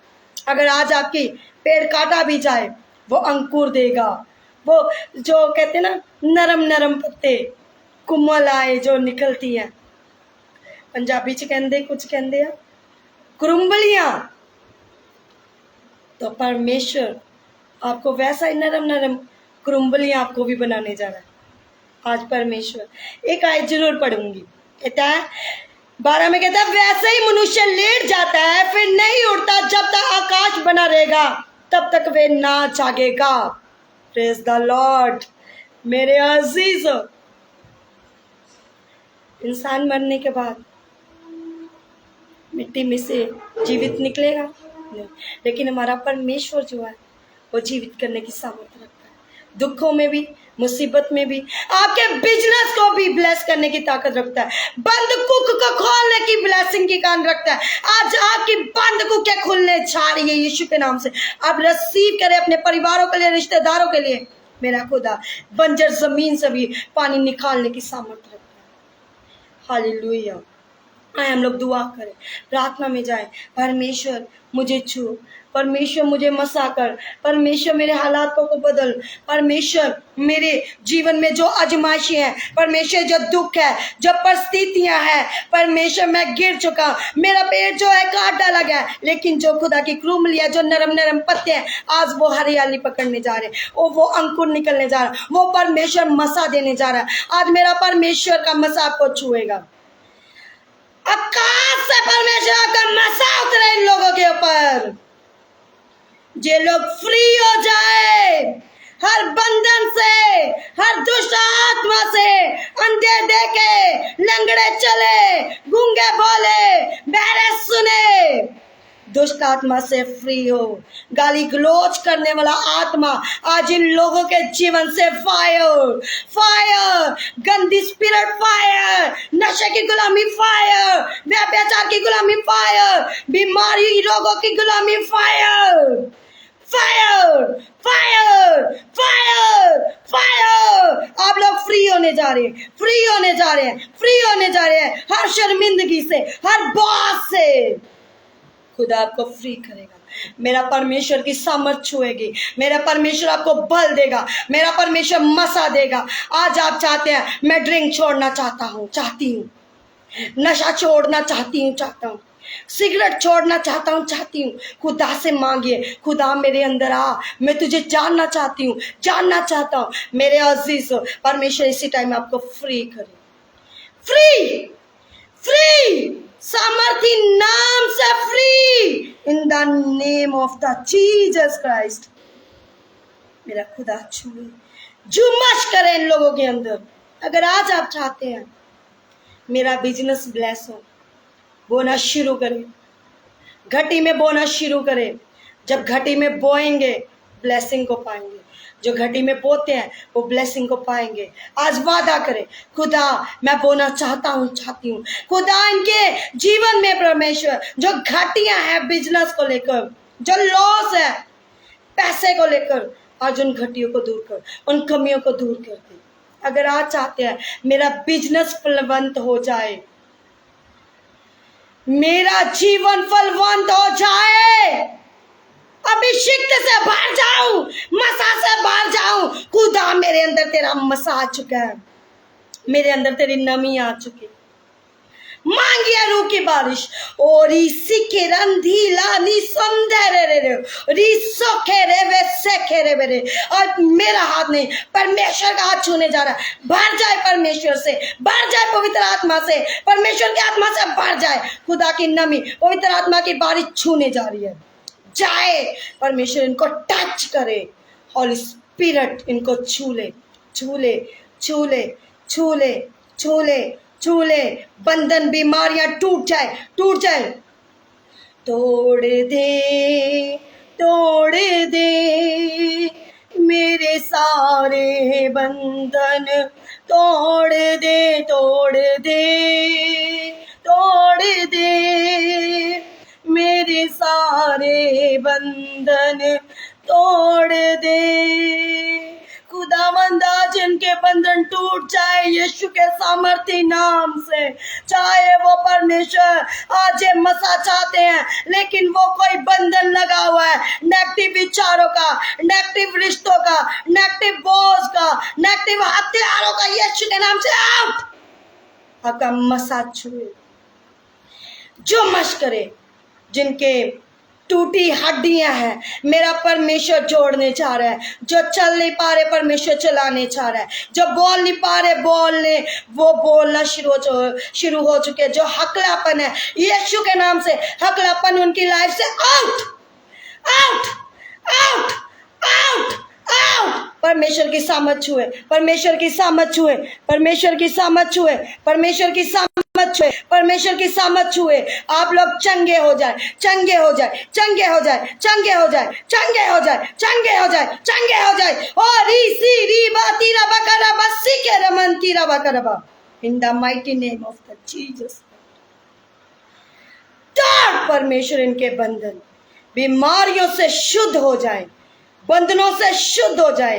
अगर आज आपकी पेड़ काटा भी जाए, वो अंकुर देगा। वो जो कहते हैं ना, नरम नरम पत्ते, कुमल आए जो निकलती हैं, पंजाबी च कहते कुछ कहते हैं कुरुंबलियां। तो परमेश्वर आपको वैसा ही नरम नरम कुरुंबलियां आपको भी बनाने जा रहा है। आज परमेश्वर एक आयत जरूर पढ़ूंगी, कहता है 12 में, कहता है वैसे ही मनुष्य लेट जाता है, फिर नहीं उड़ता। जब तक आकाश बना रहेगा तब तक वे ना जागेगा। Praise the Lord. मेरे अजीज, इंसान मरने के बाद मिट्टी में से जीवित निकलेगा नहीं, लेकिन हमारा परमेश्वर जो है वो जीवित करने की सामर्थ्य रखता है। दुखों में भी, मुसीबत में भी, आपके बिजनेस को भी ब्लेस करने की ताकत रखता है। बंद कुक को खोलने की ब्लेसिंग की कान रखता है। आज आपकी बंद कुक क्या खुलने जा रही है यीशु के नाम से। आप रिसीव करें अपने परिवारों के लिए, रिश्तेदारों के लिए। मेरा खुदा बंजर जमीन से भी पानी निकालने की सामर्थ्य रखता है। हालेलुया। आए हम लोग दुआ करें, प्रार्थना में जाए। परमेश्वर मुझे छू, परमेश्वर मुझे मसा कर, परमेश्वर मेरे हालातों को बदल, परमेश्वर मेरे जीवन में जो आजमाइशें हैं, परमेश्वर जो दुख है, जो परिस्थितियां हैं, परमेश्वर मैं गिर चुका, मेरा पेट जो है काट डाला गया, लेकिन जो खुदा की क्रूमलियां, जो नरम नरम पत्ते हैं, आज वो हरियाली पकड़ने जा रहे हैं, वो अंकुर निकलने जा रहा है, वो परमेश्वर मसा देने जा रहा है। आज मेरा परमेश्वर का मसा आपको छुएगा। आकाश से परमेश्वर का मसा उतरे इन लोगों के ऊपर, जे लोग फ्री हो जाए हर बंधन से, हर दुष्ट आत्मा से। अंधे देखे, लंगड़े चले, गूंगे बोले, बहरे सुने। दुष्ट आत्मा से फ्री हो। गाली गलोच करने वाला आत्मा आज इन लोगों के जीवन से फायर, फायर, गंदी स्पिरिट फायर, नशे की गुलामी फायर, व्यभिचार की गुलामी फायर, बीमारी रोगों की गुलामी fire, fire, fire, fire, fire. आप लोग फ्री होने जा रहे हैं, फ्री होने जा रहे हैं, फ्री होने जा रहे हैं हर शर्मिंदगी से, हर बॉस से। खुदा आपको फ्री करेगा। मेरा परमेश्वर की सामर्थ छुएगी, मेरा परमेश्वर आपको बल देगा, मेरा परमेश्वर मसा देगा। आज आप चाहते हैं, मैं ड्रिंक छोड़ना चाहता हूँ, चाहती हूँ, नशा छोड़ना चाहती हूँ, चाहता हूँ, सिगरेट छोड़ना चाहता हूँ, चाहती हूँ। खुदा से मांगिए, खुदा मेरे अंदर आ, मैं तुझे जानना चाहती हूँ, जानना चाहता हूँ। मेरे अजीज, परमेश्वर इसी टाइम आपको फ्री करे। फ्री, फ्री, सामर्थी नाम से free, in the name of the Jesus Christ. मेरा खुदा छुए, जुम्मश करे इन लोगों के अंदर। अगर आज आप चाहते हैं मेरा बिजनेस ब्लेस हो, बोना शुरू करें, घटी में बोना शुरू करें। जब घटी में बोएंगे ब्लेसिंग को पाएंगे। जो घटी में बोते हैं वो ब्लेसिंग को पाएंगे। आज वादा करें, खुदा मैं बोना चाहती हूँ। खुदा इनके जीवन में परमेश्वर जो घटियां हैं बिजनेस को लेकर, जो लॉस है पैसे को लेकर, आज उन घटियों को दूर कर, उन कमियों को दूर कर दे। अगर आज चाहते हैं मेरा बिजनेस फलवंत हो जाए, मेरा जीवन फलवंत हो जाए, अभिषेक से बाहर जाऊं, मसा से बाहर जाऊं, खुदा मेरे अंदर तेरा मसा आ चुका है, मेरे अंदर तेरी नमी आ चुकी। मांगिया रूह की बारिश और इसी के रंधीला नी सुंदर रे और मेरा हाथ नहीं, परमेश्वर का हाथ छूने जा रहा है। भर जाए परमेश्वर से, भर जाए पवित्र आत्मा से, परमेश्वर की आत्मा से भर जाए। खुदा की नमी पवित्र आत्मा की बारिश छूने जा रही है। जाए परमेश्वर इनको टच करे, होली स्पिरिट इनको छू ले, छू ले, छू ले, छू ले, छू ले, छू ले। बंधन बीमारियां टूट जाए, टूट जाए। तोड़ दे, तोड़ दे मेरे सारे बंधन, तोड़ दे, तोड़ दे, तोड़ दे मेरे सारे बंधन, तोड़ दे। खुदावंद आज इनके बंधन टूट जाए यीशु के सामर्थ्य नाम से। चाहे वो परमेश्वर आज ये मसा चाहते हैं, लेकिन वो कोई बंधन लगा हुआ है नेगेटिव विचारों का, नेगेटिव रिश्तों का, नेगेटिव बोझ का, नेगेटिव हथियारों का, यीशु के नाम से आउट। आपका मसा छुए, जो मश करे। जिनके टूटी हड्डियां हैं मेरा परमेश्वर जोड़ने चाह रहा है। जो चल नहीं पा रहे परमेश्वर चलाने चाह रहा है। जो बोल नहीं पा रहे बोलने, वो बोलना शुरू हो चुके। जो हकलापन है यीशु के नाम से, हकलापन उनकी लाइफ से out, out, out, out, out. परमेश्वर की सामर्थ छुए, परमेश्वर की सामर्थ छुए, परमेश्वर की सामर्थ छुए, परमेश्वर की सामर्थ छुए, परमेश्वर की सामर्थ छुए। आप लोग चंगे हो जाए, चंगे हो जाए, चंगे हो जाए, चंगे हो जाए, चंगे हो जाए, चंगे हो जाए, चंगे हो जाए। और री री बा तीरा बकरा बस्सी के रमन तीरा बकरबा in the mighty name of the Jesus. तोड़ परमेश्वर इनके बंधन, बीमारियों से शुद्ध हो जाए, बंधनों से शुद्ध हो जाए,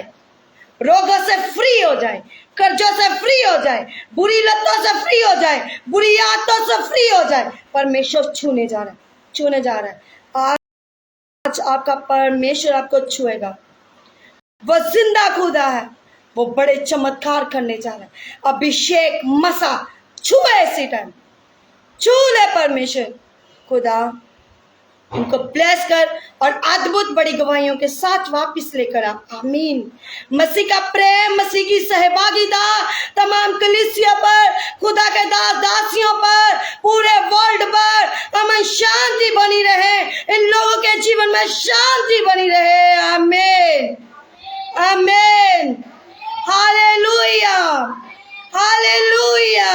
रोगों से फ्री हो जाए, कर्जों से फ्री हो जाए, बुरी लतों से फ्री हो जाए, बुरी आदतों से फ्री हो जाए। परमेश्वर छूने जा रहा है, छूने जा रहा है। आज आपका परमेश्वर आपको छुएगा। वो जिंदा खुदा है, वो बड़े चमत्कार करने जा रहा है। अभिषेक मसा छुए इसी टाइम, छू ले परमेश्वर। खुदा इनको ब्लेस कर और अद्भुत बड़ी गवाहियों के साथ वापस लेकर आ। आमीन। मसीह का प्रेम, मसीह की सहभागिता तमाम कलीसिया पर, खुदा के दास दासियों पर, पूरे वर्ल्ड पर अमन शांति बनी रहे। इन लोगों के जीवन में शांति बनी रहे। आमीन, आमीन। Hallelujah, hallelujah,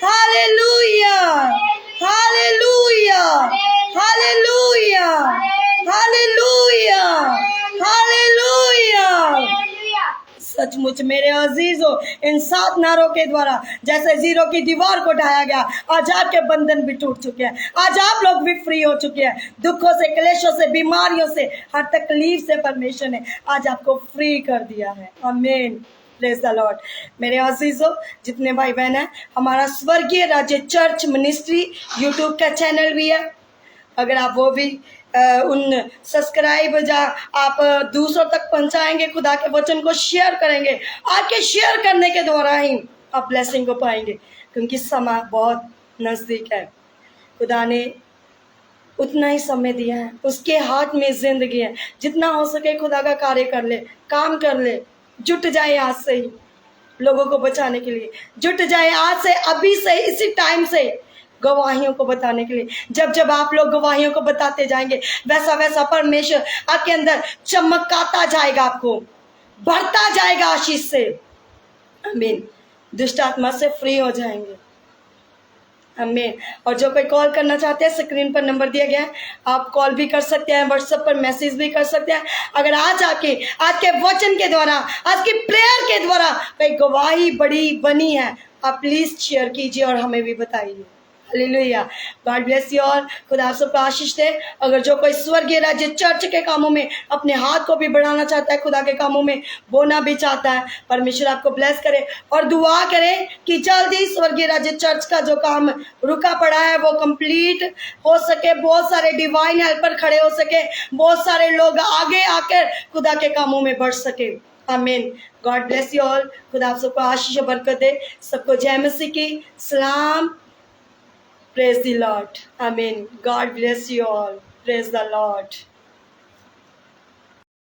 hallelujah, hallelujah, hallelujah, hallelujah, hallelujah. सचमुच मेरे अजीजों, इन 7 नारों के द्वारा जैसे जीरो की दीवार को ढाया गया, आज आपके बंधन भी टूट चुके हैं। आज आप लोग भी फ्री हो चुके हैं। दुखों से, क्लेशों से, बीमारियों से, हर तकलीफ से परमेश्वर ने आज आपको फ्री कर दिया है। आमीन। Praise the Lord. मेरे अजीजों, जितने भाई बहन हैं, हमारा स्वर्गीय राज्य चर्च मिनिस्ट्री यूट्यूब का चैनल भी है। अगर आप वो भी उन सब्सक्राइब आप दूसरों तक पहुंचाएंगे, खुदा के वचन को शेयर करेंगे, आपके शेयर करने के द्वारा ही आप ब्लेसिंग को पाएंगे, क्योंकि समय बहुत नज़दीक है। खुदा ने उतना ही समय दिया है, उसके हाथ में जिंदगी है। जितना हो सके खुदा का कार्य कर ले, काम कर ले। जुट जाए आज से ही लोगों को बचाने के लिए, जुट जाए आज से, अभी से, इसी टाइम से। गवाहियों को बताने के लिए। जब जब आप लोग गवाहियों को बताते जाएंगे, वैसा वैसा परमेश्वर आपके अंदर चमकाता जाएगा, आपको बढ़ता जाएगा आशीष से। आमीन। दुष्ट आत्मा से फ्री हो जाएंगे। आमीन। और जो कोई कॉल करना चाहते हैं, स्क्रीन पर नंबर दिया गया है, आप कॉल भी कर सकते हैं, व्हाट्सएप पर मैसेज भी कर सकते हैं। अगर आज के वचन के द्वारा, आज की प्रेयर के द्वारा कोई गवाही बड़ी बनी है, आप प्लीज शेयर कीजिए और हमें भी बताइए। Hallelujah. God bless you all. खुदा आप सबको आशीष दे। अगर जो कोई स्वर्गीय राज्य चर्च के कामों में अपने हाथ को भी बढ़ाना चाहता है, खुदा के कामों में बोना भी चाहता है, परमेश्वर आपको ब्लेस करे। और दुआ करें कि जल्दी स्वर्गीय राज्य चर्च का जो काम रुका पड़ा है वो कंप्लीट हो सके, बहुत सारे डिवाइन हेल्पर खड़े हो सके, बहुत सारे लोग आगे आकर खुदा के कामों में बढ़ सके। आमीन। God bless you all. खुदा आप सबको आशीष और बरकत दे। सबको जय मसीह की सलाम। Praise the Lord. Amen. God bless you all. Praise the Lord.